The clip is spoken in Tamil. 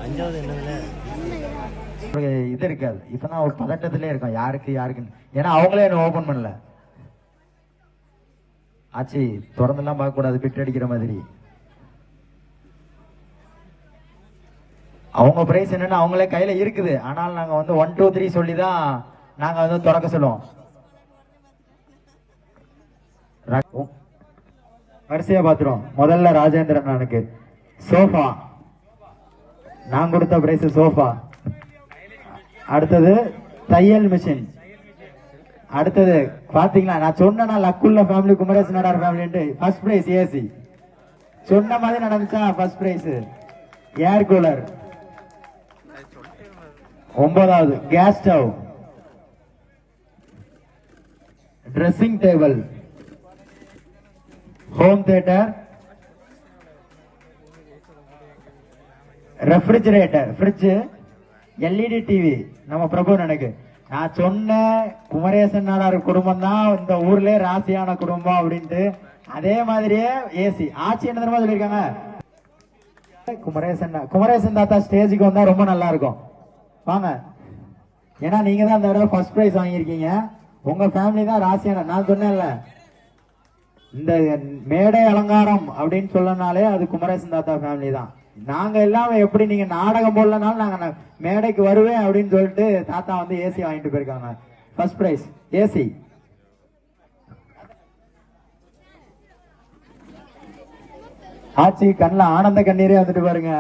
அஞ்சாவது என்னதுல இது இருக்காது. இப்பதான் ஒரு பதட்டத்திலே இருக்கும் யாருக்குன்னு. ஏன்னா அவங்களே என்ன ஓபன் பண்ணல. ஆச்சி திறந்தெல்லாம் பார்க்க கூடாது, பிட் அடிக்கிற மாதிரி. அவங்க பிரைஸ் என்னன்னு அவங்களே கையில இருக்குது. ஆனால் நாங்க வந்து 1 2 3 சொல்லிதான் நாங்க வந்து திறக்க சொல்லுவோம். வரிசையா பாத்துறோம். முதல்ல ராஜேந்திரன் அண்ணனுக்கு சோஃபா, நான் கொடுத்த பிரைஸ் சோஃபா. அடுத்தது தையல் மிஷின். அடுத்தது பாத்தீங்களா, நான் சொன்னா லக்குள்ள family, Kumaresan Nadar family. First prize AC. சொன்ன மாதிரி நடந்துச்சா? First prize air cooler. 9வது gas stove, dressing table, home theatre, refrigerator, fridge, LED TV. நம்ம பிரபு எனக்கு நான் சொன்ன குமரேசன் நாடார் குடும்பம் தான் இந்த ஊர்ல ராசியான குடும்பம் அப்படின்ட்டு. அதே மாதிரியே ஏசி. ஆட்சி என்ன தெரியுமா சொல்லியிருக்காங்க? குமரேசன் தாத்தா ஸ்டேஜுக்கு வந்தா ரொம்ப நல்லா இருக்கும். வாங்க, ஏன்னா நீங்க தான் அந்த தடவை ஃபர்ஸ்ட் பிரைஸ் வாங்கியிருக்கீங்க. உங்க ஃபேமிலி தான் ராசியான. நான் சொன்னேன்ல, இந்த மேடை அலங்காரம் அப்படின்னு சொல்லனாலே அது குமரேசன் தாத்தா ஃபேமிலி தான். நாங்க எல்லாம் எப்படி நீங்க நாடகம் போடலனாலும் நாங்க மேடைக்கு வருவேன் அப்படின்னு சொல்லிட்டு தாத்தா வந்து ஏசி வாங்கிட்டு போயிருக்காங்க. First prize AC. ஆட்சி கண்ணில் ஆனந்த கண்ணீரே வந்துட்டு பாருங்க.